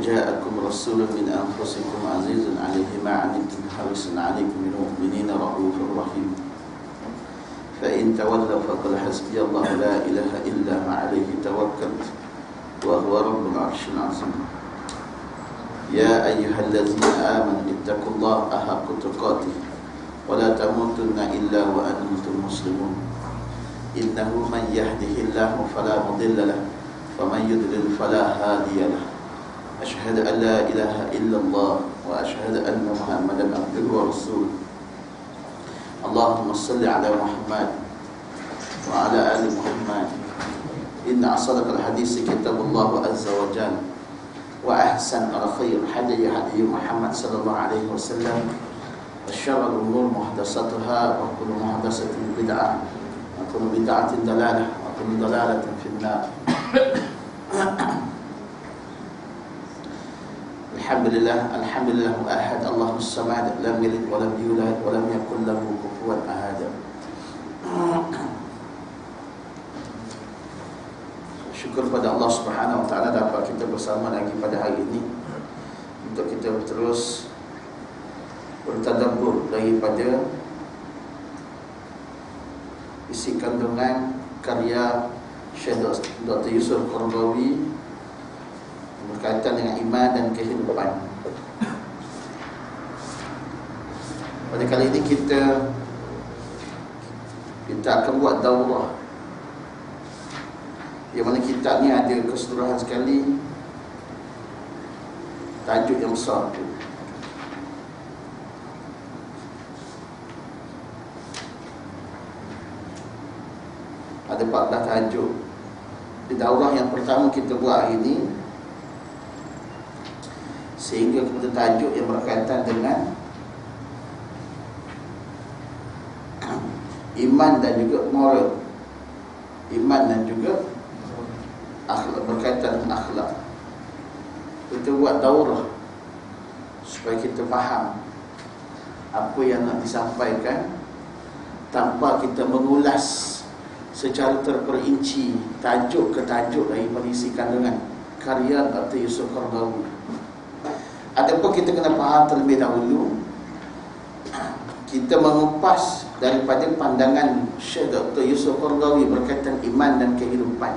جاءكم رسول من أنفسكم عزيز عليه ما عنتم حريص عليكم بالمؤمنين رؤوف رحيم فإن تولوا فقل حسبي الله لا إله إلا ما عليه توكلت وهو رب العرش العظيم يا أيها الذين آمنوا اتقوا الله حق تقاته ولا تموتن إلا وأنتم مسلمون إنه من يهده الله فلا مضل له ومن يضلل فلا هادي له أشهد أن لا إله إلا الله وأشهد أن محمدا عبده ورسوله اللهم صل على محمد وعلى آل محمد إن أصدق الحديث كتاب الله عز وجل وأحسن الخير هدي محمد صلى الله عليه وسلم وشر الأمور محدثاتها وكل محدثة بدعة وكل بدعة ضلالة وكل ضلالة في النار Alhamdulillah ahad Allahus samad lam yalid wa lam yulad wa lam yakul lahu kufuwan ahad. Syukur pada Allah Subhanahu wa taala dapat kita bersama lagi pada hari ini untuk kita terus bertadabbur daripada isi kandungan karya Syekh Dr. Yusuf Qaradawi berkaitan dengan iman dan kehidupan. Pada kali ini kita akan buat daurah, yang mana kitab ni ada keseluruhan sekali tajuk yang besar tu. Ada 14 tajuk. Di daurah yang pertama kita buat hari ini, sehingga kepada tajuk yang berkaitan dengan iman dan juga moral, iman dan juga akhlak, berkaitan dengan akhlak. Kita buat daurah supaya kita faham apa yang nak disampaikan tanpa kita mengulas secara terperinci tajuk ke tajuk daripada isi kandungan karya Dr. Yusuf Qaradawi. Adapun kita kena faham terlebih dahulu, kita mengupas daripada pandangan Syekh Dr. Yusuf Qaradawi berkaitan iman dan kehidupan.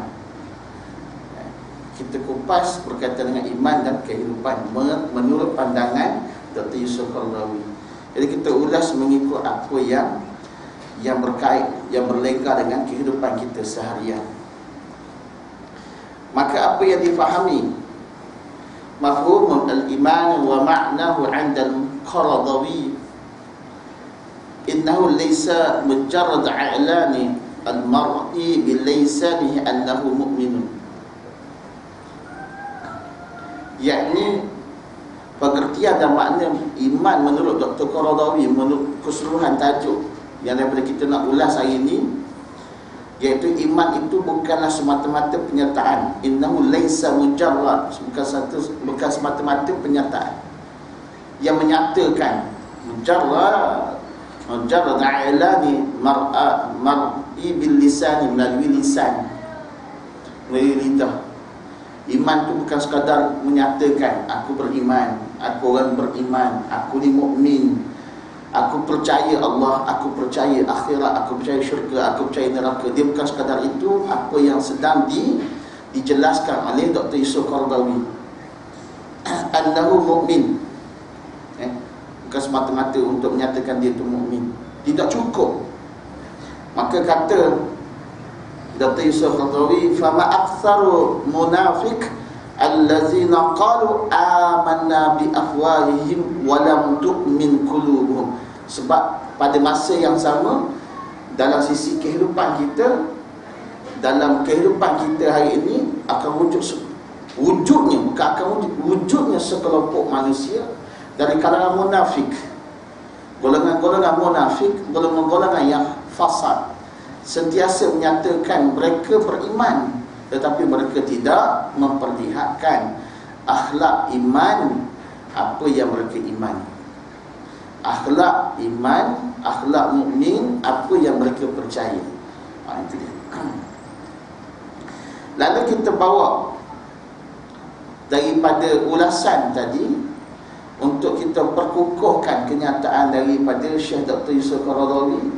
Kita kupas berkaitan dengan iman dan kehidupan menurut pandangan Dr. Yusuf Qaradawi. Jadi kita ulas mengikut apa yang berkait, yang berlega dengan kehidupan kita seharian. Maka apa yang difahami mafhum al-iman wa ma'nahu 'inda al-Qaradawi innahu laysa mujarrad i'lani al-mar'i bil lisanihi annahu mu'minun, yakni pengertian dan makna iman menurut Dr. Qaradawi, menurut keseluruhan tajuk yang daripada kita nak ulas hari ini, iaitu iman itu bukanlah semata-mata penyertaan. Innahu laisa mujarrad, bukan semata-mata penyertaan yang menyatakan. Mujarrad a'lani mar'i bil lisan, melalui lisan, melalui lidah. Iman itu bukan sekadar menyatakan aku beriman, aku orang beriman, aku ni mukmin, aku percaya Allah, aku percaya akhirat, aku percaya syurga, aku percaya neraka. Dia bukan sekadar itu apa yang sedang dijelaskan oleh Dr. Yusuf Qaradawi. Annahu mu'min, bukan semata-mata untuk menyatakan dia itu mukmin, tidak cukup. Maka kata Dr. Yusuf Qaradawi, fama aktsaru munafiq allazina qalu amanna bi afwahihim wa lam tu'min qulubuhum. Sebab pada masa yang sama, dalam sisi kehidupan kita, dalam kehidupan kita hari ini akan wujudnya, bukan akan wujudnya sekelompok manusia dari kalangan munafik, golongan-golongan munafik, golongan-golongan yang fasad, sentiasa menyatakan mereka beriman, tetapi mereka tidak memperlihatkan akhlak iman apa yang mereka imani. Akhlak iman, akhlak mukmin apa yang mereka percaya. Itu dia. Lalu kita bawa daripada ulasan tadi, untuk kita perkukuhkan kenyataan daripada Syekh Dr. Yusuf Qaradawi,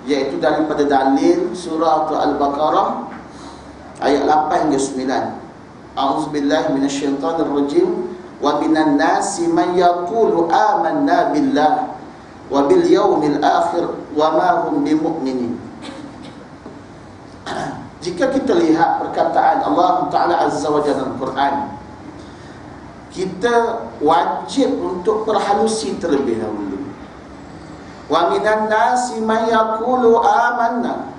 iaitu daripada dalil surah Al-Baqarah ayat 8 hingga 9. A'udzubillahi minasyaitonirrajim. Wa minan nasi man yaqulu amanna billah wa bil yaumil akhir wa ma hum bimu'minin. Jika kita lihat perkataan Allah Ta'ala Azza wa Jalla dalam Quran, kita wajib untuk berhalusi terlebih dahulu. Wa minan nasi man yaqulu amanna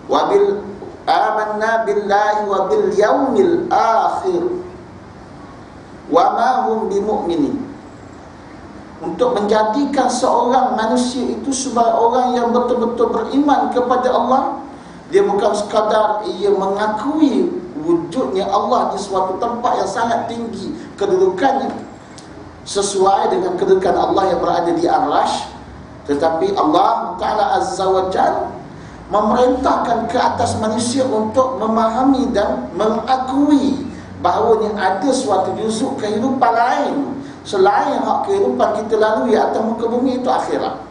wa bil amanna billahi wa bil yaumil akhir wa ma hum bimu'minin. Untuk menjadikan seorang manusia itu sebagai orang yang betul-betul beriman kepada Allah, dia bukan sekadar ia mengakui wujudnya Allah di suatu tempat yang sangat tinggi kedudukannya, sesuai dengan kedudukan Allah yang berada di Ar-Rash, tetapi Allah Ta'ala Azza wa Jalla memerintahkan ke atas manusia untuk memahami dan mengakui bahawanya ada suatu juzuk kehidupan lain selain hak kehidupan kita lalui atas muka bumi, itu akhirat.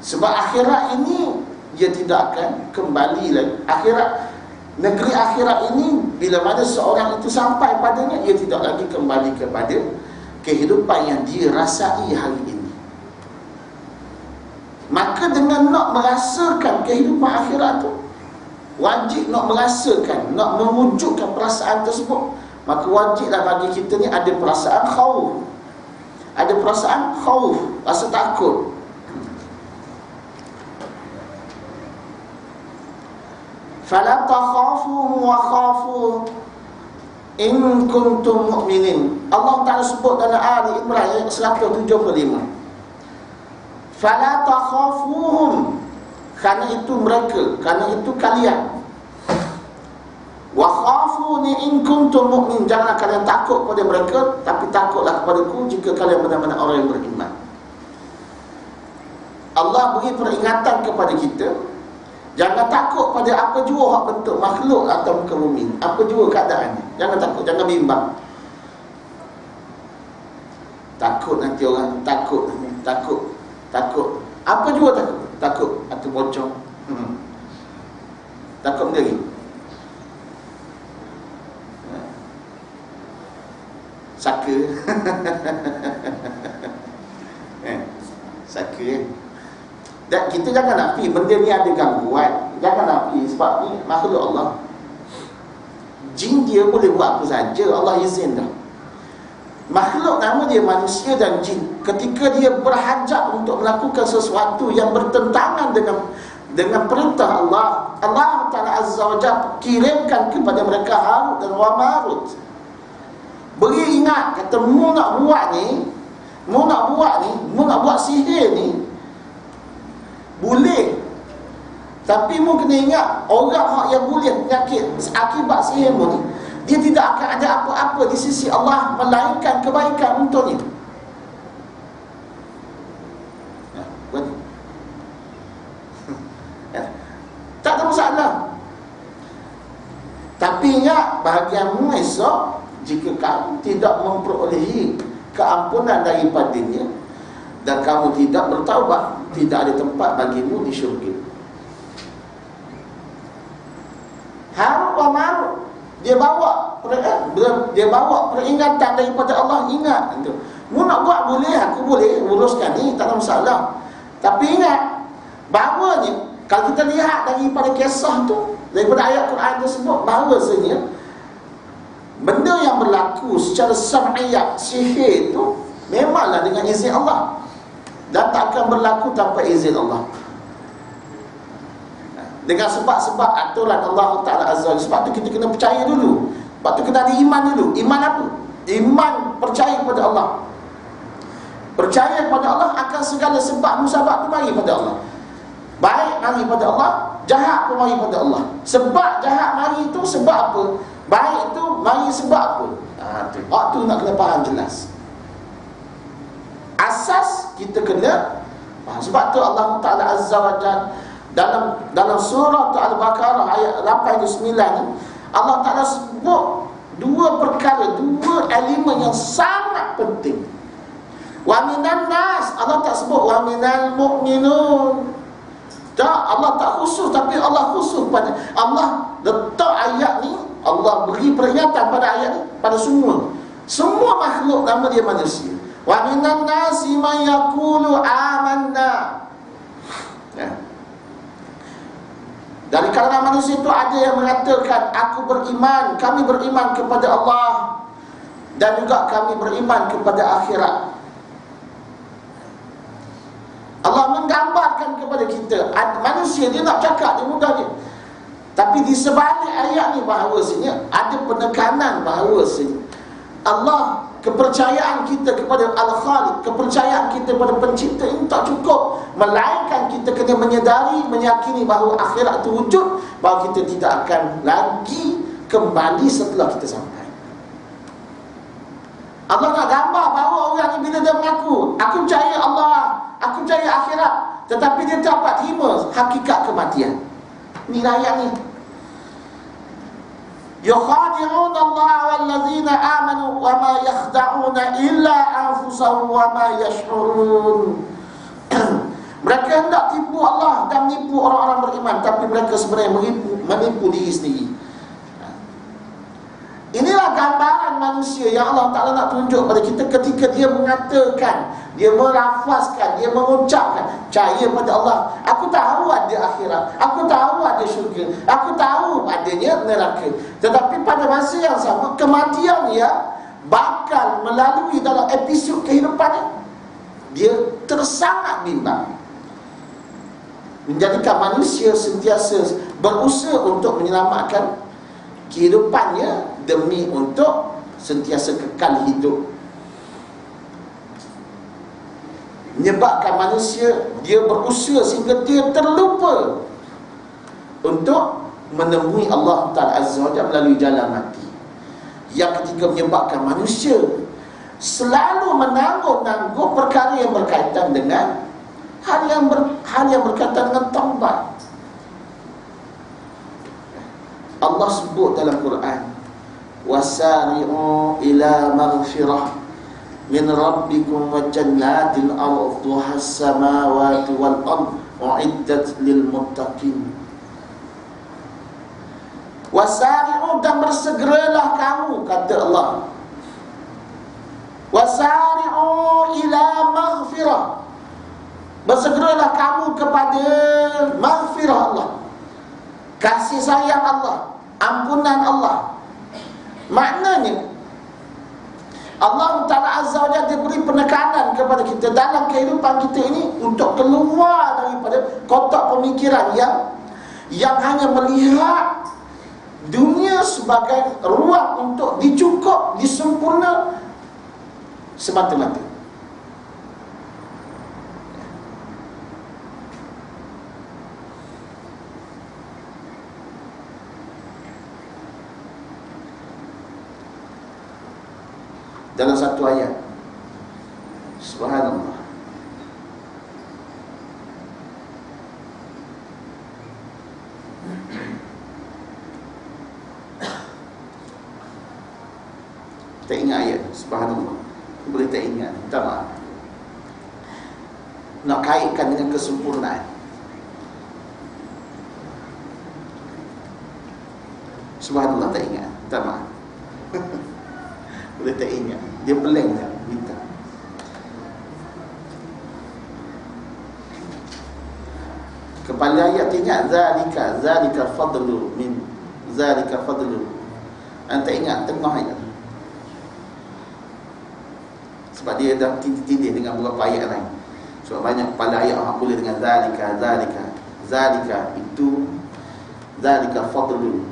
Sebab akhirat ini dia tidak akan kembali lagi. Akhirat, negeri akhirat ini, bila mana seorang itu sampai padanya, ia tidak lagi kembali kepada kehidupan yang dia rasai hari ini. Maka dengan nak merasakan kehidupan akhirat tu, wajib nak merasakan, nak mewujudkan perasaan tersebut, maka wajiblah bagi kita ni ada perasaan khauf. Ada perasaan khauf, rasa takut. Fala takhafuhum wa khafu in kuntum mu'minin. Allah Ta'ala sebut dalam Ali Imran ayat 175. Fala takhafuhum, kerana itu mereka, kerana itu kalian. Wa khafuni in kuntum mu'min, jangan kalian takut kepada mereka, tapi takutlah kepadaku jika kalian benar-benar orang yang beriman. Allah beri peringatan kepada kita, jangan takut pada apa jua hak bentuk makhluk atau muka bumi, apa jua keadaannya. Jangan takut, jangan bimbang. Takut nanti orang, takut. Apa jua takut. Takut atau bocor. Takut benda ni. Saka. Saka. Dan kita jangan nak pergi benda ni ada gangguan. Jangan nak pergi, sebab ni makhluk Allah. Jin dia boleh buat apa saja, Allah izin dah. Makhluk nama dia manusia dan jin, ketika dia berhajat untuk melakukan sesuatu yang bertentangan dengan perintah Allah, Allah Ta'ala Azza wa Jalla kirimkan kepada mereka Harut dan Marut. Beri ingat, kata mu nak buat sihir ni boleh, tapi mu kena ingat, orang yang boleh penyakit akibat sihir mu ni, dia tidak akan ada apa-apa di sisi Allah melainkan kebaikan untuknya. Tak ada masalah. Tapi ingat, bahagianmu esok, jika kamu tidak memperolehi keampunan daripadanya dan kamu tidak bertaubat, tidak ada tempat bagimu di syurga. Harut wa Marut, dia bawa peringatan daripada Allah. Ingat itu, mu nak buat boleh, aku boleh uruskan ni, tak ada masalah. Tapi ingat bahawanya, kalau kita lihat daripada kisah tu, daripada ayat Quran tersebut, bahawasanya benda yang berlaku secara sam'iyah, sihir itu memanglah dengan izin Allah, dan tak akan berlaku tanpa izin Allah, dengan sebab-sebab aturan Allah Ta'ala Azza wa Jalla. Sebab tu kita kena percaya dulu. Sebab tu kena ada iman dulu. Iman apa? Iman percaya kepada Allah. Percaya kepada Allah akan segala sebab musabab tu mari pada Allah. Baik mari pada Allah, jahat pun mari pada Allah. Sebab jahat mari itu sebab apa? Baik itu mari sebab apa? Waktu nak kena faham jelas. Asas kita kena faham. Sebab tu Allah Ta'ala Azza wa Jalla dalam surah Al-Baqarah ayat 8-9 ni, Allah Ta'ala sebut dua perkara, dua elemen yang sangat penting. Wa minan nas, Allah tak sebut wa minal mu'minun. Tak, Allah tak khusus, tapi Allah khusus pada Allah letak ayat ni, Allah beri peringatan pada ayat ni pada semua makhluk, nama dia manusia. Wa minan nasi man yaqulu amanna. Ya. Dari kalangan manusia itu ada yang mengatakan aku beriman, kami beriman kepada Allah, dan juga kami beriman kepada akhirat. Allah menggambarkan kepada kita, manusia dia nak cakap, dia mudah dia. Tapi di sebalik ayat ni bahawasanya ada penekanan bahawasanya Allah, kepercayaan kita kepada Al-Khaliq, kepercayaan kita pada pencipta ini tak cukup, melainkan kita kena menyedari, meyakini bahawa akhirat itu wujud, bahawa kita tidak akan lagi kembali setelah kita sampai. Allah nak gambar bahawa orang ni bila dia mengaku aku percaya Allah, aku percaya akhirat, tetapi dia tak dapat terima hakikat kematian. Ni ayat ni. Yukhadi'un Allah wallazina amanu wa ma yakhda'una illa anfusahum wa ma yash'urun. Mereka hendak tipu Allah dan menipu orang-orang beriman, tapi mereka sebenarnya menipu diri sendiri. Inilah gambaran manusia yang Allah Ta'ala nak tunjuk pada kita ketika dia mengatakan, dia melafazkan, dia mengucapkan percaya pada Allah. Aku tahu ada akhirat, aku tahu ada syurga, aku tahu adanya neraka. Tetapi pada masa yang sama, kematian dia bakal melalui dalam episod kehidupannya, dia tersangat bimbang, menjadikan manusia sentiasa berusaha untuk menyelamatkan kehidupannya demi untuk sentiasa kekal hidup. Menyebabkan manusia dia berusaha sehingga dia terlupa untuk menemui Allah Ta'ala Azza wa Jalla melalui jalan mati. Yang ketiga, menyebabkan manusia selalu menanggung perkara yang berkaitan dengan hal yang berkaitan dengan taubat. Allah sebut dalam Quran, wasari'u ila maghfirah min rabbikum wa jannatin arduha as-samawati wal ard uiddat lil muttaqin. Wasari'u, dan bersegeralah kamu, kata Allah, wasari'u ila maghfirah, bersegeralah kamu kepada maghfirah Allah, kasih sayang Allah, ampunan Allah. Maknanya Allah Ta'ala Azza wa Jalla diberi penekanan kepada kita dalam kehidupan kita ini untuk keluar daripada kotak pemikiran yang hanya melihat dunia sebagai ruang untuk dicukup, disempurna semata-mata. Dalam satu ayat, subhanallah, tak ingat ayat, subhanallah, boleh tak ingat, minta maaf. Nak kaitkan dengan kesempurnaan, subhanallah, tak ingat, minta maaf. Boleh tak ingat, dia blank tak, minta. Kepala ayat ingat, zalika fadlu min, zalika fadlu. Anda ingat tengah ayat, sebab dia dah tindih dengan beberapa ayat lain. Sebab banyak kepala ayat orang boleh dengan zalika itu, zalika fadlu.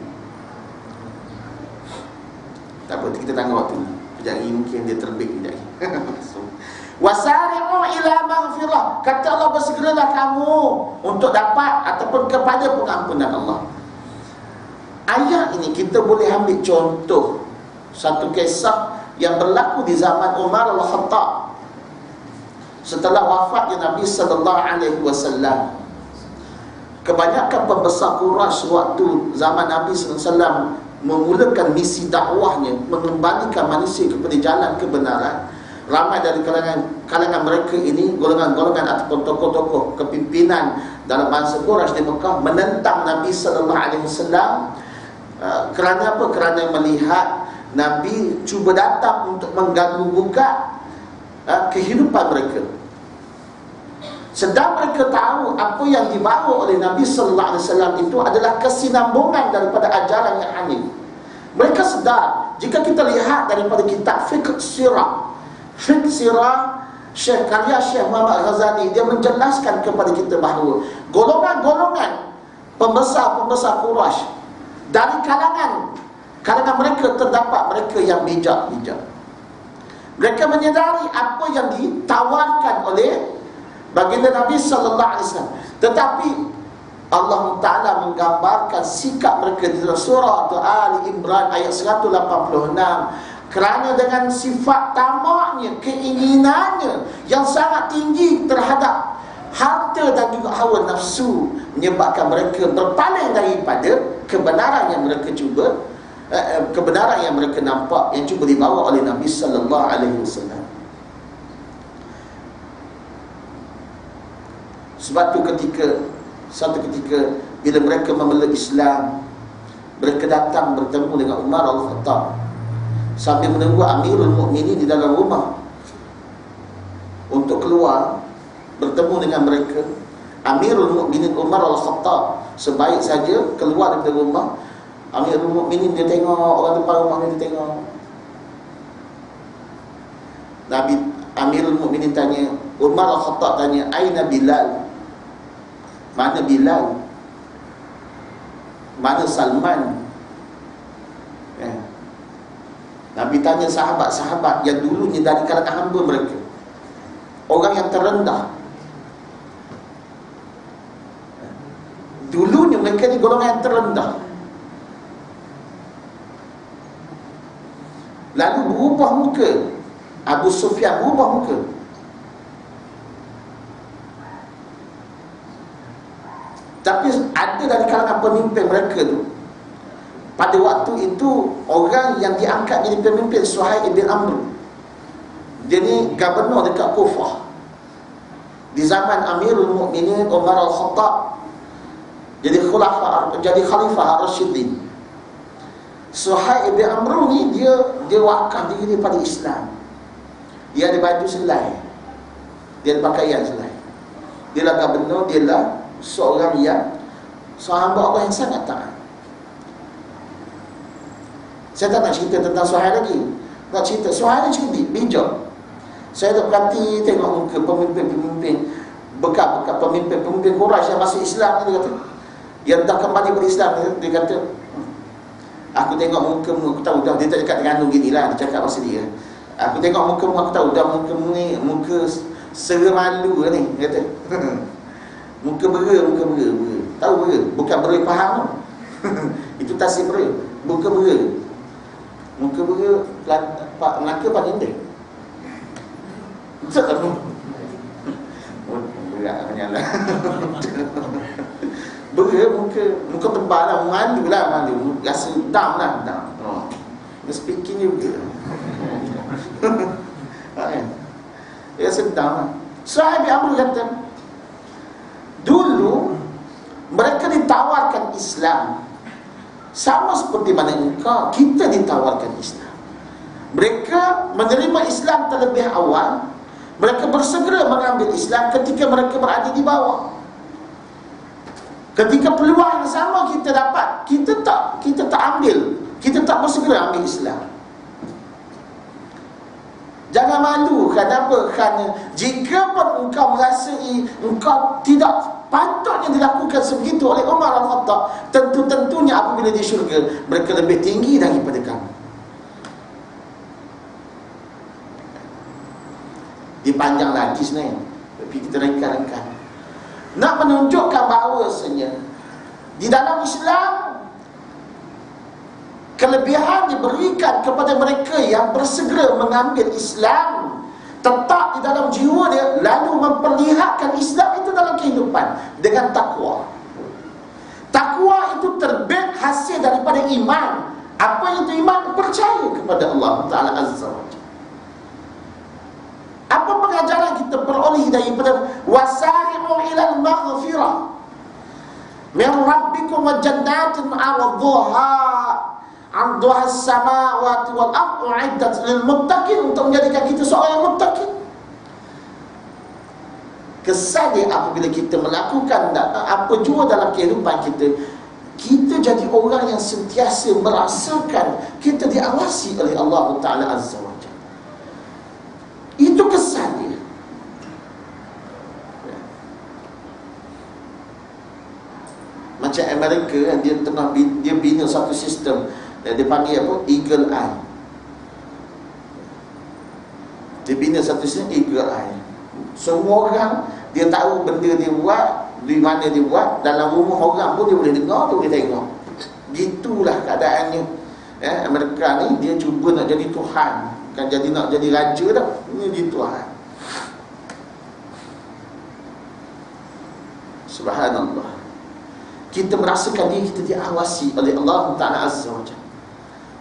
Tak apa, kita tangguh waktu ni. Sekejap lagi mungkin dia terbit sekejap lagi. Wasari'u ila maghfirah, kata Allah, bersegeralah kamu untuk dapat ataupun kepada pengampunan Allah. Ayat ini kita boleh ambil contoh satu kisah yang berlaku di zaman Umar Al-Khattab setelah wafatnya Nabi sallallahu alaihi wasallam. Kebanyakan pembesar Quraisy waktu zaman Nabi sallallahu alaihi wasallam memulakan misi dakwahnya, mengembalikan manusia kepada jalan kebenaran, ramai dari kalangan mereka ini, golongan-golongan ataupun tokoh-tokoh kepimpinan dalam bangsa Quraisy di Mekah menentang Nabi sallallahu alaihi wasallam. Kerana apa? Kerana melihat Nabi cuba datang untuk mengganggu gugat kehidupan mereka. Sedang mereka tahu apa yang dibawa oleh Nabi sallallahu alaihi wasallam itu adalah kesinambungan daripada ajaran yang hanif. Mereka sedar, jika kita lihat daripada kitab fiqh sirah karya Syekh Muhammad Ghazali, dia menjelaskan kepada kita bahawa golongan-golongan pembesar-pembesar Quraisy, dari kalangan mereka terdapat mereka yang bijak-bijak. Mereka menyedari apa yang ditawarkan oleh baginda Nabi sallallahu alaihi wasallam, tetapi Allah Ta'ala menggambarkan sikap mereka di surah Ali Imran ayat 186. Kerana dengan sifat tamaknya, keinginannya yang sangat tinggi terhadap harta dan juga hawa nafsu, menyebabkan mereka berpaling daripada kebenaran yang mereka cuba, kebenaran yang mereka nampak, yang cuba dibawa oleh Nabi sallallahu alaihi wasallam. Sebab tu satu ketika bila mereka memeluk Islam, mereka datang bertemu dengan Umar Al-Khattab sambil menunggu Amirul Mukminin di dalam rumah untuk keluar bertemu dengan mereka. Amirul Mukminin Umar Al-Khattab sebaik saja keluar dari rumah, Amirul Mukminin dia tengok orang depan rumah dia tengok. Amirul Mukminin tanya, Umar Al-Khattab tanya, "Aina Bilal?" Mana Bilal? Mana Salman? Nabi tanya sahabat-sahabat yang dulunya dari kalangan hamba mereka, orang yang terendah. Dulunya mereka ni golongan yang terendah, lalu berubah muka. Abu Sufyan berubah muka. Tapi ada dari kalangan pemimpin mereka tu, pada waktu itu orang yang diangkat jadi pemimpin, Suhaib bin Amr. Dia ni gubernur dekat Kufah di zaman Amirul Mukminin Umar Al-Khattab, jadi khalifah Ar-Rasyidin. Suhaib bin Amr ni dia wakaf diri pada Islam. Dia ada baju selai, dia ada pakaian selai, dia lah gubernur, dia lah seorang yang hamba Allah yang sangat taat. Saya tak nak cerita tentang Suhaib lagi. Nak cerita Suhaib ni cerdik, bijak. Saya dah perhati tengok muka pemimpin-pemimpin, bekas-bekas pemimpin Quraisy yang masuk Islam ni, dia kata, yang dah kembali berislam, dia kata, aku tengok muka-mu, aku tahu dah. Dia tak cakap dengan gini lah, dia cakap pasal dia. Aku tengok muka-mu, aku tahu dah muka-mu ni muka sera malu ni, dia kata. Muka bera. Tahu bera? Bukan bera faham tu. Itu tasir bera. Muka bera. Muka bera Melaka paling indah. Betul tak tu? Berat menyalah. Bera muka tebal lah, malu. Rasa dam lah. Dia speaking juga. Dia rasa dam lah. Suhaib bin Amr kata, dulu mereka ditawarkan Islam sama seperti mana engkau, kita ditawarkan Islam. Mereka menerima Islam terlebih awal. Mereka bersegera mengambil Islam ketika mereka berada di bawah. Ketika peluang yang sama kita dapat, kita tak ambil, kita tak bersegera ambil Islam. Jangan malu. Kenapa? Kerana jika pun engkau merasai engkau tidak patutnya dilakukan sebegitu oleh Umar Al-Khattab, tentu-tentunya apabila di syurga mereka lebih tinggi daripada kamu. Dipanjang lagi sebenarnya, tapi kita ringkas-ringkas. Nak menunjukkan bahawasanya di dalam Islam kelebihan diberikan kepada mereka yang bersegera mengambil Islam, tetap di dalam jiwa dia, lalu memperlihatkan Islam itu dalam kehidupan dengan takwa. Takwa itu terbit hasil daripada iman, Apa itu iman? Percaya kepada Allah Ta'ala Azza wa Jalla. Apa pengajaran kita peroleh daripada wasari'u ilal maghfirah min rabbikum wa jannatin 'arduha 'arduha as-samawati wal ardu 'iddat lil muttaqin, untuk menjadikan kita seorang yang muttaqin. Kesan dia apabila kita melakukan apa jua dalam kehidupan kita, kita jadi orang yang sentiasa merasakan kita diawasi oleh Allah Ta'ala Azza wa Jalla. Itu kesan dia. Macam Amerika, dia bina satu sistem, dia panggil apa? Eagle Eye. Dia bina satu sistem Eagle Eye. Semua orang dia tahu benda dia buat, di mana dia buat, dalam rumah orang pun dia boleh dengar, dia boleh tengok. Gitulah keadaannya. Amerika ni dia cuba nak jadi Tuhan, bukan nak jadi raja dah. Ini dia Tuhan. Subhanallah. Kita merasakan diri kita diawasi oleh Allah Ta'ala Azza wa Jalla.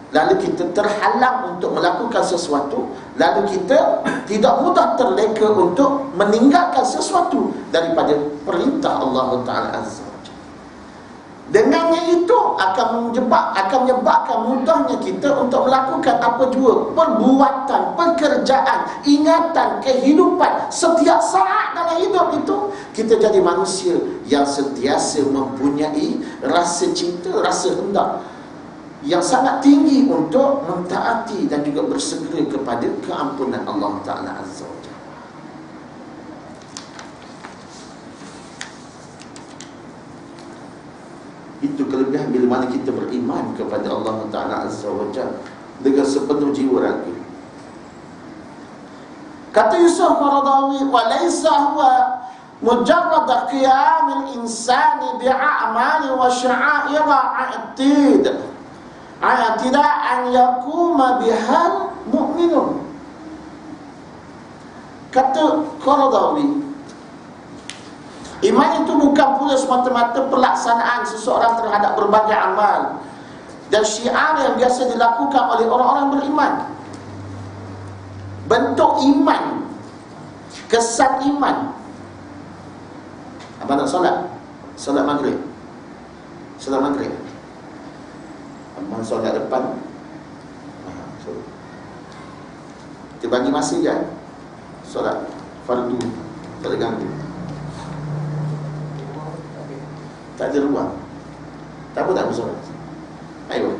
Lalu kita terhalang untuk melakukan sesuatu, lalu kita tidak mudah terleka untuk meninggalkan sesuatu daripada perintah Allah Ta'ala Azza wa Jalla. Dengannya itu akan menyebabkan mudahnya kita untuk melakukan apa jua perbuatan, pekerjaan, ingatan, kehidupan setiap saat dalam hidup itu. Kita jadi manusia yang sentiasa mempunyai rasa cinta, rasa hendak yang sangat tinggi untuk mentaati dan juga bersegera kepada keampunan Allah Ta'ala Azza wa Jalla. Itu kelebihan bila mana kita beriman kepada Allah Ta'ala Azza wa Jalla dengan sepenuh jiwa raga. Kata Yusuf Qaradawi, wa laysa huwa mujarrad qiyamil insani bi'a'mali wa sya'a'ira tidak an yakuma bihal mu'minun. Kata Qaradawi, iman itu bukan pula semata-mata pelaksanaan seseorang terhadap berbagai amal dan syiar yang biasa dilakukan oleh orang-orang beriman. Bentuk iman, kesan iman. Apa nak solat? Solat maghrib. Solat maghrib. Abang solat depan. Kita bagi masa je. Solat fardu, tak ada ganggu. Tak ada ruang. Tak apa, tak bersolat. Ayo.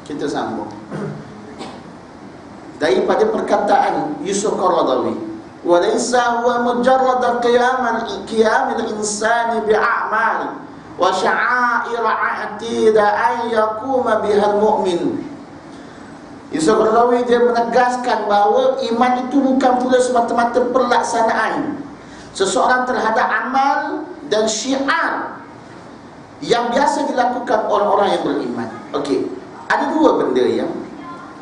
Kita sambung daripada perkataan Yusuf Qaradawi, walaysa huwa mujarrad qiyamil insani bi'a'mal wa sya'air a'tida an yaquma bihal mu'min. Yusuf Qaradawi dia menegaskan bahawa iman itu bukan pula semata-mata pelaksanaan seseorang terhadap amal dan syiar yang biasa dilakukan orang-orang yang beriman. Okey, ada dua benda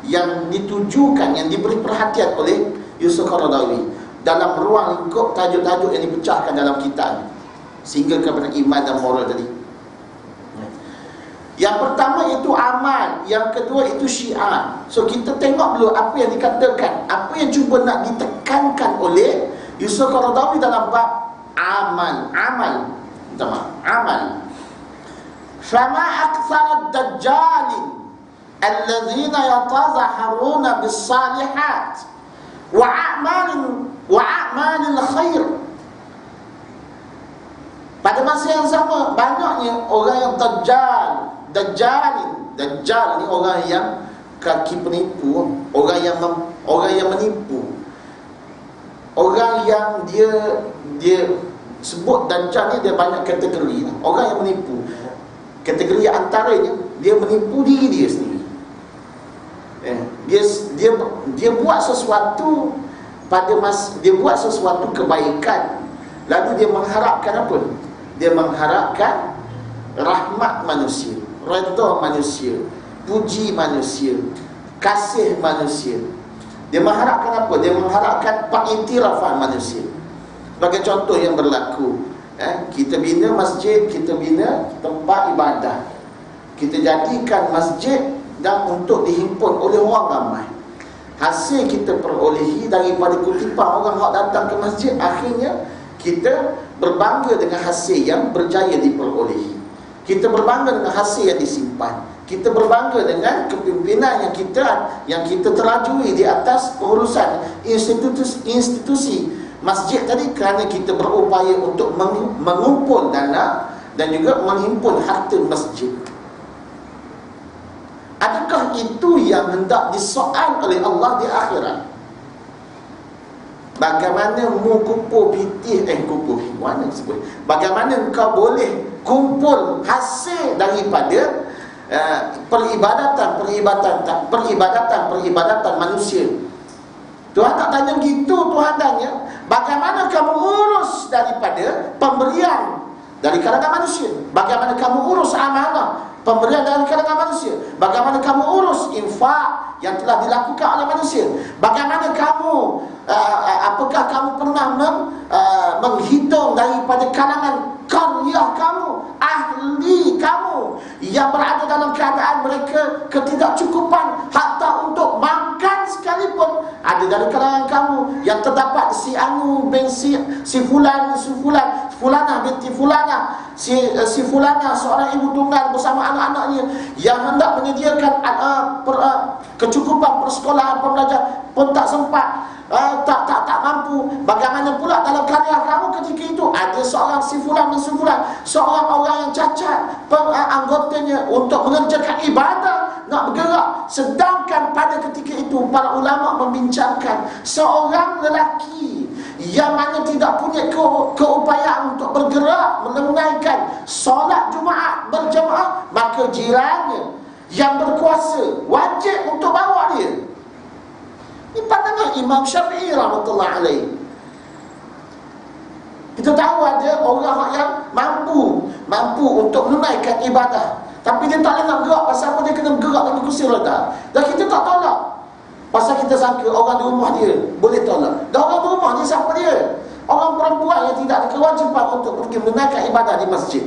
yang ditujukan, yang diberi perhatian oleh Yusuf Qaradawi dalam ruang lingkup tajuk-tajuk yang dipecahkan dalam kitab sehingga kepada iman dan moral tadi. Yang pertama itu amal, yang kedua itu syiar. So kita tengok dulu apa yang dikatakan, apa yang cuba nak ditekankan oleh Yusuf Qaradawi dalam bab amal. Fama aktsara ad-dajjalin alladzina yatazaharuna bis-salihat wa a'malil khair. Pada masa yang sama, banyaknya orang yang Dajjal ni orang yang kaki penipu, orang yang menipu, orang yang dia sebut Dajjal ni dia banyak kategori. Orang yang menipu, kategori antaranya dia menipu diri dia sendiri. Dia buat sesuatu dia buat sesuatu kebaikan, lalu dia mengharapkan apa? Dia mengharapkan rahmat manusia, redha manusia, puji manusia, kasih manusia. Dia mengharapkan apa? Dia mengharapkan pengiktirafan manusia. Sebagai contoh yang berlaku, kita bina masjid, kita bina tempat ibadah, kita jadikan masjid dan untuk dihimpun oleh orang ramai. Hasil kita perolehi daripada kutipan orang yang datang ke masjid, akhirnya kita berbangga dengan hasil yang berjaya diperolehi. Kita berbangga dengan hasil yang disimpan. Kita berbangga dengan kepimpinan yang kita terajui di atas pengurusan institusi masjid tadi, kerana kita berupaya untuk mengumpul dana dan juga menghimpun harta masjid. Adakah itu yang hendak disoal oleh Allah di akhirat? Bagaimana mu kumpul pitih mana disebut? Bagaimana kau boleh kumpul hasil daripada peribadatan manusia? Tuhan tak tanya gitu. Tuhan tanya, bagaimana kamu urus daripada pemberian dari kalangan manusia? Bagaimana kamu urus amanah pemberian dari kalangan manusia? Bagaimana kamu urus infak yang telah dilakukan oleh manusia? Bagaimana kamu apakah kamu pernah menghitung daripada kalangan qaryah kamu, ahli kamu yang berada dalam keadaan mereka ketidakcukupan hatta untuk makan sekalipun? Ada dari kalangan kamu yang terdapat si anu bin si fulanah binti fulanah, si fulanah seorang ibu tunggal bersama anak-anaknya yang hendak menyediakan kecukupan persekolahan pembelajaran pun tak sempat, tak mampu. Bagaimana pula dalam karya kamu ketika itu ada seorang si fulan dan si fulan, seorang orang yang cacat anggotanya untuk mengerjakan ibadah, nak bergerak, sedangkan pada ketika itu para ulama membincangkan seorang lelaki yang mana tidak punya keupayaan untuk bergerak menunaikan solat Jumaat berjemaah, maka jirannya yang berkuasa wajib untuk bawa dia. Ini pandangan Imam Syafi'i rahmatullah alaih. Kita tahu ada orang yang mampu untuk menunaikan ibadah, tapi dia tak nak gerak. Pasal apa? Dia kena gerak dengan kursi roda. Dan kita tak tolak, pasal kita sangka orang di rumah dia boleh tolak. Dan orang di rumah dia siapa dia? Orang perempuan yang tidak ada kewajipan untuk pergi menunaikan ibadah di masjid.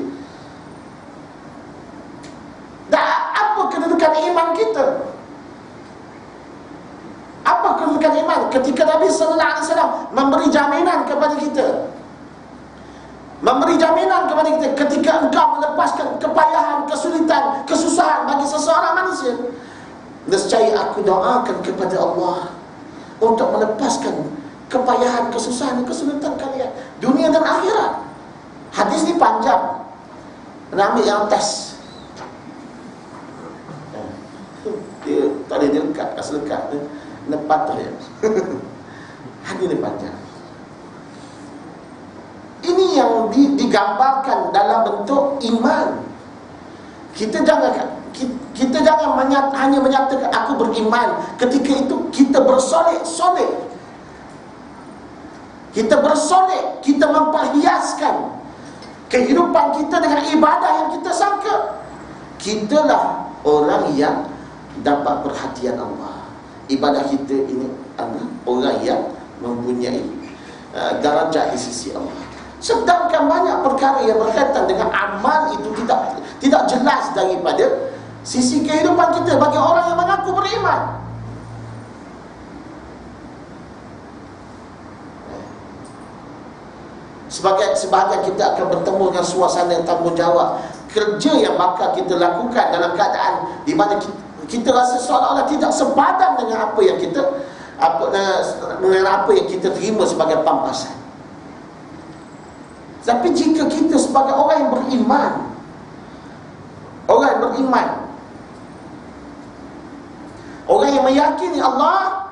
Dan apa kedudukan iman kita? Apa kedudukan iman ketika Nabi sallallahu alaihi wasallam memberi jaminan kepada kita? Memberi jaminan kepada kita ketika engkau melepaskan kepayahan, kesulitan, kesusahan bagi seseorang manusia, nescaya aku doakan kepada Allah untuk melepaskan kepayahan, kesusahan, kesulitan kalian dunia dan akhirat. Hadis ni panjang, nak ambil yang atas. nepatah ya. Hati panjang. Ini yang digambarkan dalam bentuk iman. Kita jangan hanya menyatakan aku beriman. Ketika itu kita bersolek-solek. Kita bersolek, kita memperhiaskan kehidupan kita dengan ibadah yang kita sangka kitalah orang yang dapat perhatian Allah. Ibadah kita ini adalah orang yang mempunyai darajat di sisi Allah. Sedangkan banyak perkara yang berkaitan dengan amal itu tidak jelas daripada sisi kehidupan kita bagi orang yang mengaku beriman. Sebahagian kita akan bertemu dengan suasana yang tanggungjawab, kerja yang bakal kita lakukan dalam keadaan di mana kita rasa seolah-olah tidak sepadan dengan apa yang kita terima sebagai pampasan. Tapi jika kita sebagai orang yang beriman, orang yang meyakini Allah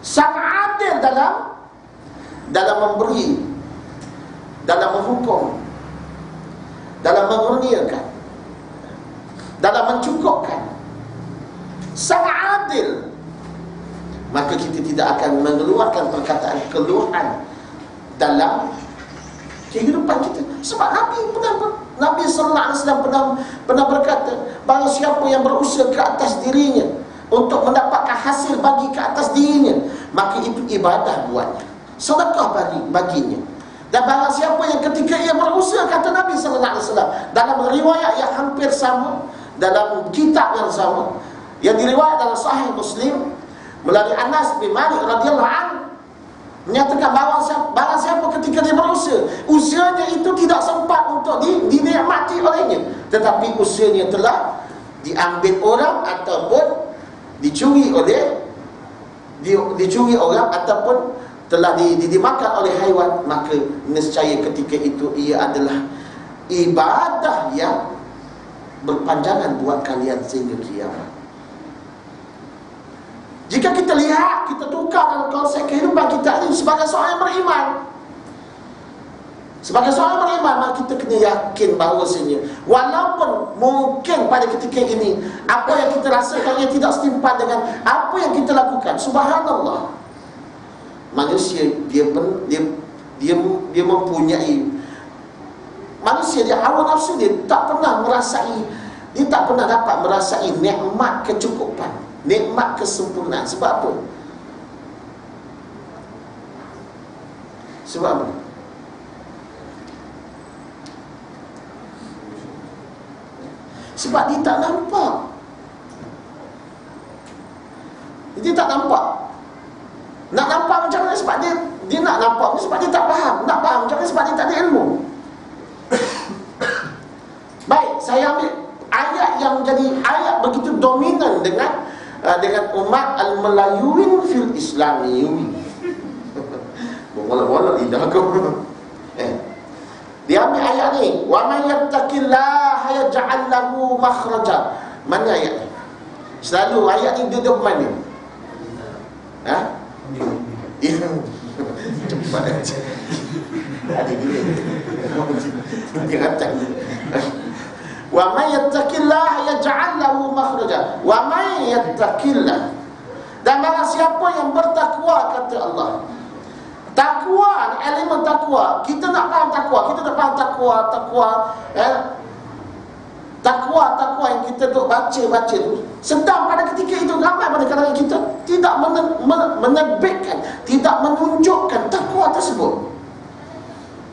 sangat adil dalam memberi, dalam menghukum, dalam mengurniakan, dalam mencukupkan, sangat adil, maka kita tidak akan mengeluarkan perkataan keluhan dalam kehidupan kita. Sebab Nabi sallallahu alaihi wasallam pernah berkata, barang siapa yang berusaha ke atas dirinya untuk mendapatkan hasil bagi ke atas dirinya, maka itu ibadah buatnya, sedekah baginya. Dan barang siapa yang ketika ia berusaha, kata Nabi sallallahu alaihi wasallam dalam riwayat yang hampir sama, dalam kitab yang sama, yang diriwayat dalam Sahih Muslim melalui Anas bin Malik radhiyallahu anhu, menyatakan barang siapa ketika dia berusaha, usahanya itu tidak sempat untuk dinikmati olehnya, tetapi usahanya telah diambil orang ataupun dicuri orang ataupun telah dimakan oleh haiwan, maka nescaya ketika itu ia adalah ibadah yang berpanjangan buat kalian sehingga kiamat. Jika kita lihat, kita tukar dalam konsep kehidupan kita ini sebagai seorang yang beriman. Sebagai seorang yang beriman, maka kita kena yakin bahawasanya walaupun mungkin pada ketika ini apa yang kita rasakan ia tidak setimpal dengan apa yang kita lakukan, subhanallah, manusia dia mempunyai, manusia dia hawa nafsu dia tak pernah dapat merasai nikmat kecukupan, nikmat kesempurnaan. Sebab apa? Sebab apa? Sebab dia tak nampak. Dia tak nampak. Nak nampak macam mana? Sebab dia nak nampak, sebab dia tak faham. Nak faham macam mana? Sebab dia tak ada ilmu. Baik, saya ambil ayat yang menjadi ayat begitu dominan dengan umat al-Melayuin fil Islami. Bola-bola lidah aku. Dia ambil ayat ni, wa man yattaqillaha yaj'al lahu makhraja. Mana ayat ni? Selalu ayat ni duduk mana? Cepat aja. Ada dia. Dia kata wa man yattaqillaha yaj'al lahu makhraja wa man yattaqillah, dan barang siapa yang bertakwa, kata Allah. Takwa, elemen takwa, kita nak faham takwa, kita nak faham takwa yang kita duk baca tu. Sedang pada ketika itu ramai pada kalangan kita tidak menerbitkan, tidak menunjukkan takwa tersebut.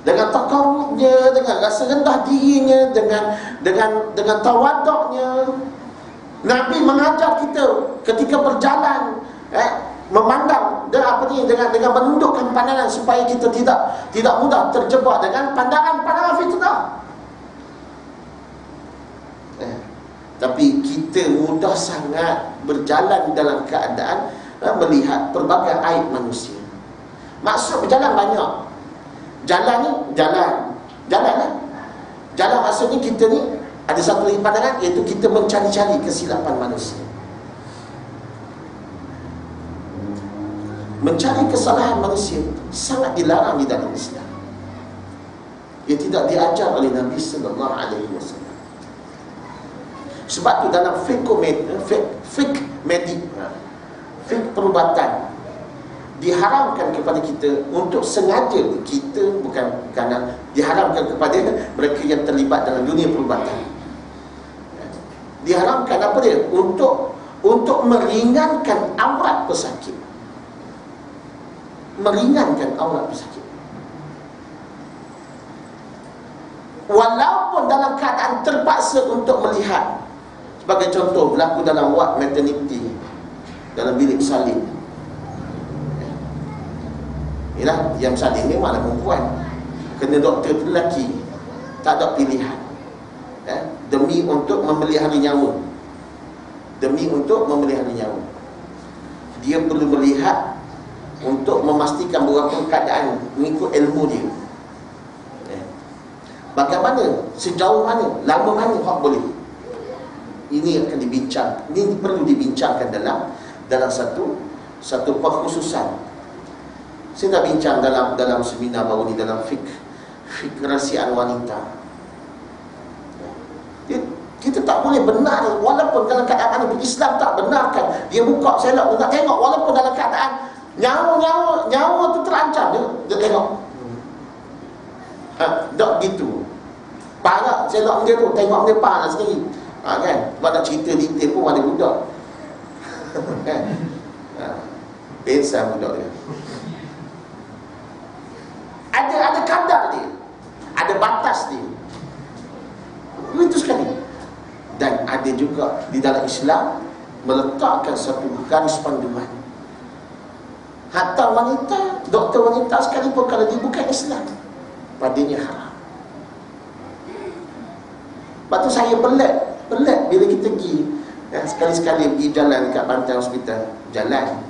Dengan takarrubnya, dengan rasa rendah dirinya, dengan tawaduknya. Nabi mengajar kita ketika berjalan, memandang dengan menundukkan pandangan supaya kita tidak mudah terjebak dengan pandangan fitnah. Tapi kita mudah sangat berjalan dalam keadaan melihat pelbagai aib manusia. Maksud berjalan banyak. Jalan ni jalan maksudnya kita ni ada satu lagi pandangan, iaitu kita mencari-cari kesilapan manusia. mencari kesalahan manusia sangat dilarang di dalam Islam. Ia tidak diajar oleh Nabi sallallahu alaihi wasallam. Sebab tu dalam fiqh medik, fiqh perubatan, diharamkan kepada kita untuk sengaja, kita bukan kerana diharamkan kepada mereka yang terlibat dalam dunia perubatan. Diharamkan apa dia? Untuk meringankan aurat pesakit. Meringankan aurat pesakit. Walaupun dalam keadaan terpaksa untuk melihat. Sebagai contoh, berlaku dalam ward maternity, dalam bilik salin. Yalah, yang salin ni malah perempuan, kena doktor tu lelaki, tak ada pilihan. Demi untuk memelihara nyawa. Demi untuk memelihara nyawa, dia perlu melihat untuk memastikan beberapa keadaan mengikut ilmu dia. Bagaimana, sejauh mana, lama mana hak boleh. Ini akan dibincang. Ini perlu dibincangkan dalam satu perkhususan. Saya dah bincang dalam seminar baru ni, dalam fiqh rahsiaan wanita. Kita tak boleh benar, walaupun dalam keadaan mana Islam tak benarkan. Dia buka selok, dia tak tengok, walaupun dalam keadaan nyawa tu terancam, dia tengok. Tak gitu. Parah selok dia tu, tengok dia parah sendiri. Kan? Sebab nak cerita detail pun ada budak. Kan? Pensar budak dia. Ada kadar dia, ada batas dia. Itu sekali. Dan ada juga di dalam Islam meletakkan satu garis panduan. Hatta wanita, doktor wanita sekalipun, kalau dia bukan Islam, padanya haram. Lepas tu saya pelik bila kita pergi, sekali-sekali pergi jalan dekat pantai hospital, jalan,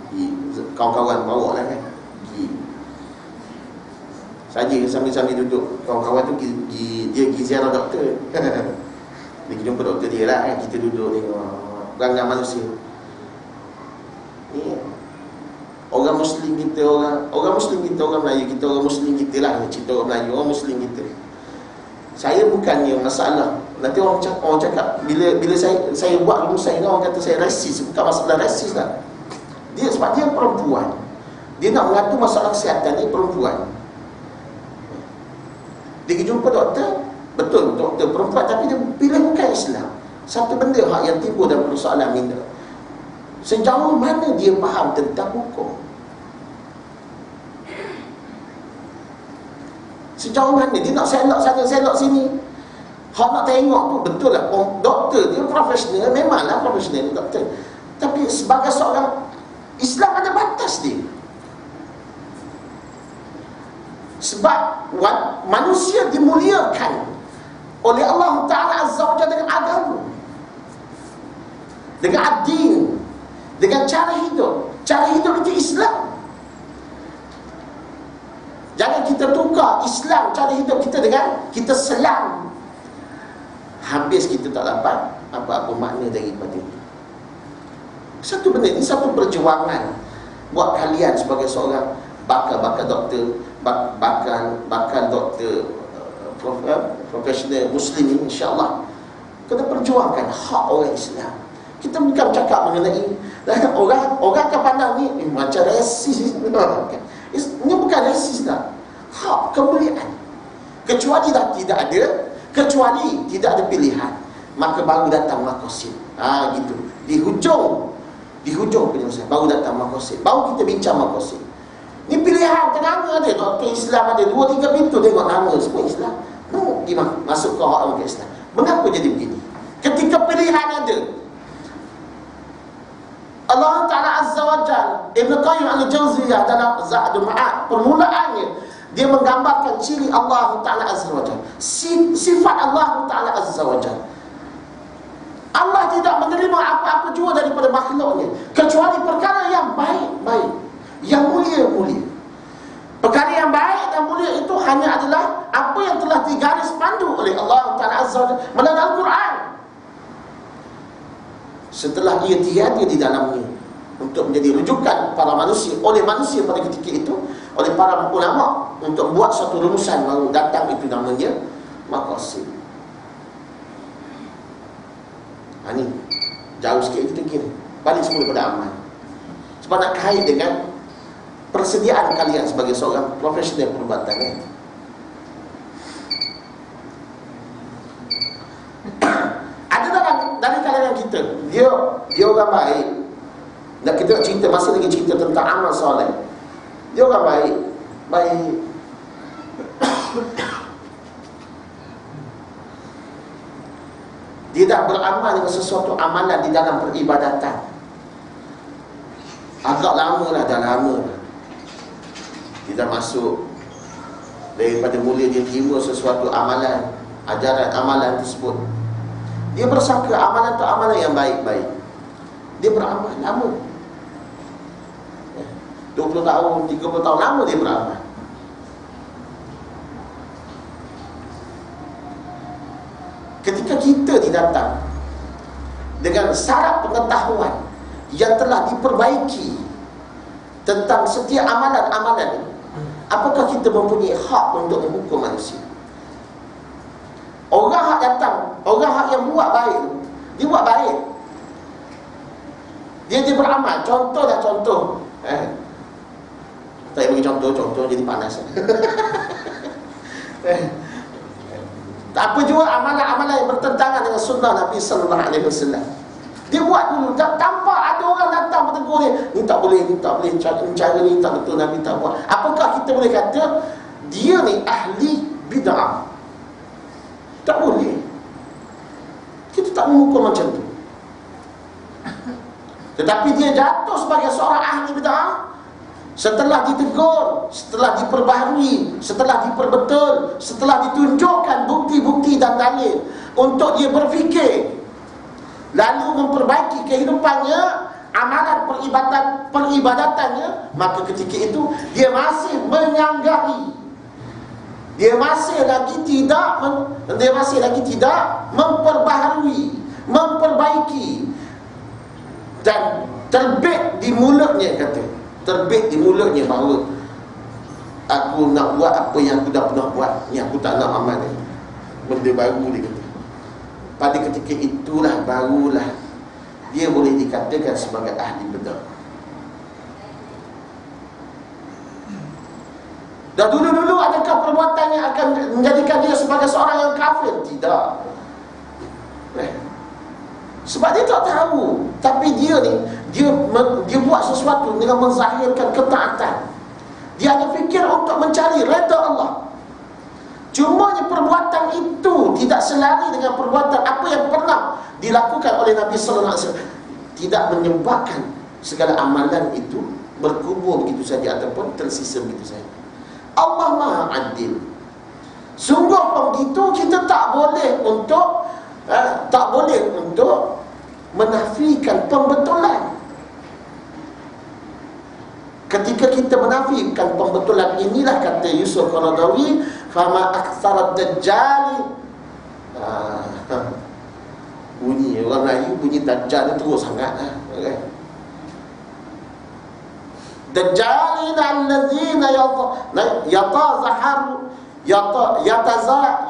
kawan-kawan bawa lah kan, pergi saja sambil-sambil duduk, kawan-kawan tu dia pergi ziarah doktor. Dia jumpa doktor dia lah kan, kita duduk tengok perangai manusia ni. Orang Muslim kita, orang Muslim kita, orang Melayu kita, orang Muslim kita lah, cerita orang Melayu, orang Muslim kita. Saya bukannya masalah. Nanti orang cakap bila saya buat rumusan ini, orang kata saya rasis. Bukan masalah rasis lah. Dia sebab dia perempuan, dia nak mengatur masalah kesihatan, dia perempuan. Dia jumpa doktor, betul doktor perempuan, tapi dia pilih bukan Islam. Satu benda hak yang timbul dalam persoalan minda, sejauh mana dia faham tentang hukum, sejauh mana dia nak selok sana selok sini. Hak nak tengok tu betul lah, doktor dia profesional, memanglah profesional doktor, tapi sebagai seorang Islam ada batas dia. Sebab manusia dimuliakan oleh Allah Ta'ala Azza wa Jalla dengan agama, dengan ad-din, dengan cara hidup. Cara hidup itu Islam. Jangan kita tukar Islam, cara hidup kita, dengan kita selam. Habis kita tak dapat apa-apa makna daripada itu. Satu benda ini, satu perjuangan buat kalian sebagai seorang bakal doktor, bakal doktor profesional Muslim ini, insyaAllah kena perjuangkan hak orang Islam. Kita bukan cakap mengenai orang akan pandang ni macam rasis. Ini bukan rasis lah. Hak kemuliaan. Kecuali tidak ada pilihan, maka baru datang makosid. Gitu. Di hujung penyelesaian baru datang makosid, baru kita bincang makosid. Ni pilihan tengah ada, doktor Islam ada 2-3 pintu, tengok nama semua Islam. Dia masuk ke orang Islam. Mengapa jadi begini? Ketika pilihan ada, Allah Ta'ala Azza wa Jalla, Ibn Qayyim al-Jawziyah dalam Zadul Ma'ad, permulaannya dia menggambarkan ciri Allah Ta'ala Azza wa Jalla, sifat Allah Ta'ala Azza wa Jalla. Allah tidak menerima apa-apa jua daripada makhluknya, kecuali perkara yang baik-baik, yang mulia-mulia. Perkara yang baik dan mulia itu hanya adalah apa yang telah digaris pandu oleh Allah Ta'ala Azza wa Jalla melalui Al-Quran. Setelah ia tiada di dalamnya untuk menjadi rujukan para manusia, oleh manusia pada ketika itu, oleh para ulama, untuk buat satu rumusan baru datang, itu namanya maqasid. Ini jauh sikit kita kira. Balik semula pada amal. Sebab nak kait dengan persediaan kalian sebagai seorang profesional perubatan. Ada dari kalangan kita, dia orang baik. Dan kita nak cerita, masih lagi cerita tentang amal soleh. Dia orang baik. Dia dah beramal dengan sesuatu amalan di dalam peribadatan. Agak lama lah, dah lama lah. Dia dah masuk. Daripada mula dia terima sesuatu amalan, ajaran amalan tersebut, dia bersangka amalan tu amalan yang baik-baik. Dia beramal lama, 20 tahun, 30 tahun lama dia beramal. Ketika kita didatang dengan syarat pengetahuan yang telah diperbaiki tentang setiap amalan-amalan, apakah kita mempunyai hak untuk menghukum manusia? Orang hak datang, orang hak yang buat baik, dia buat baik, dia beramal. Contoh saya bagi contoh jadi panas. Tak apa juga amalan-amalan yang bertentangan dengan sunnah Nabi sallallahu alaihi wasallam. Dia buat dulu, tanpa ada orang datang bertegur dia, ni tak boleh, cara ni tak betul, Nabi tak buat. Apakah kita boleh kata dia ni ahli bid'ah? Tak boleh. Kita tak mengukur macam tu. Tetapi dia jatuh sebagai seorang ahli bid'ah setelah ditegur, setelah diperbaharui, setelah diperbetul, setelah ditunjukkan bukti-bukti dan dalil untuk dia berfikir, lalu memperbaiki kehidupannya, amalan peribadatannya, maka ketika itu dia masih menyanggari, dia masih lagi tidak memperbaharui, memperbaiki, dan terbit di mulutnya, terbit di mulutnya bahawa aku nak buat apa yang aku dah pernah buat, ni aku tak nak amal ni, benda baru dia kata. Pada ketika itulah barulah dia boleh dikatakan sebagai ahli bid'ah. Dah dulu-dulu adakah perbuatan yang akan menjadikan dia sebagai seorang yang kafir? Tidak. Sebab dia tak tahu. Tapi dia ni, dia buat sesuatu dengan menzahirkan ketaatan. Dia hanya fikir untuk mencari redha Allah. Cuma perbuatan itu tidak selari dengan perbuatan apa yang pernah dilakukan oleh Nabi sallallahu alaihi wasallam. Tidak menyebabkan segala amalan itu berkubur begitu saja ataupun tersisa begitu saja. Allah Maha Adil. Sungguh begitu, kita tak boleh untuk menafikan pembetulan. Ketika kita menafikan pembetulan inilah, kata Yusuf Qaradawi, fama aktsarad dajjal. Bunyi orang Melayu, bunyi dajjal itu terus sangat kan. Dajjalina allazina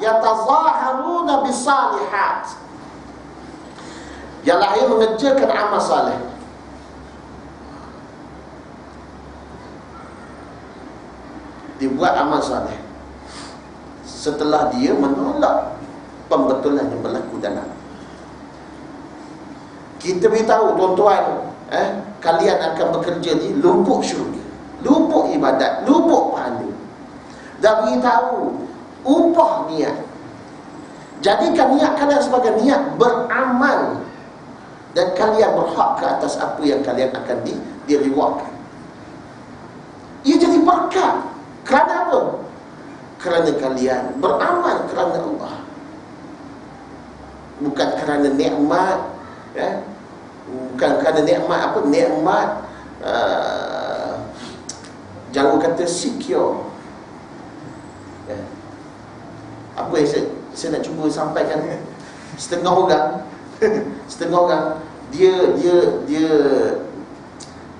yatazaharuna bisalihat, yang lahir mengerjakan amal saleh. Dia buat amal saleh setelah dia menolak pembetulan yang berlaku dalam. Kita beritahu tuan-tuan, kalian akan bekerja di lubuk syurga, lubuk ibadat, lubuk pahala. Dah beritahu upah niat. Jadikan niat kalian sebagai niat beramal, dan kalian berhak ke atas apa yang kalian akan direwardkan. Ia jadi berkat. Kerana apa? Kerana kalian beramal kerana Allah, bukan kerana nikmat, bukan kerana nikmat apa? Nikmat jangan kata secure. Apa yang saya nak cuba sampaikan, setengah orang dia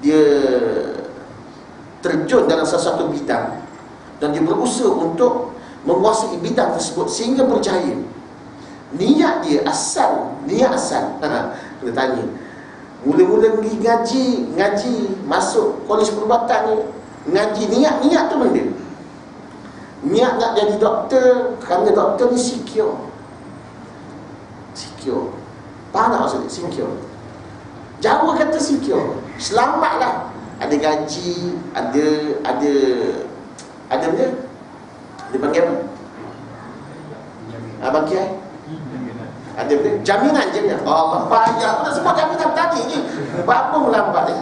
dia terjun dalam sesuatu bidang dan dia berusaha untuk menguasai bidang tersebut sehingga berjaya. Niat asal kena tanya. Mula-mula pergi ngaji, masuk kolej perubatan ni, ngaji, niat tu benda. Niat nak jadi doktor, kerana doktor ni secure. Faham tak maksudnya? Secure. Jawa kata secure, selamatlah. Ada gaji, ada benda. Dia panggil apa? Abang Kiai? Ada benda? Jaminan. Allah, payah aku nak sebut jaminan tadi ni. Berapa melambat ni?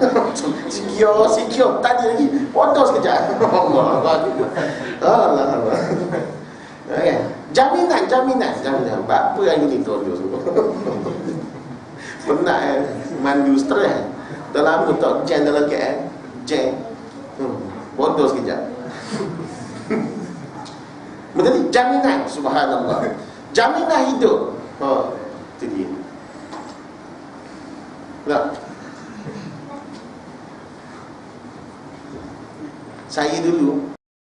Secure tadi lagi. Potong sekejap. Allah. Okay. Jaminan. Berapa yang ini tolong semua. Penat mandu stres. Dah lama tak jam dalam KL. Potong sekejap. Menjadi jaminan, subhanallah. Jaminan hidup. Itu dia. Tak. Saya dulu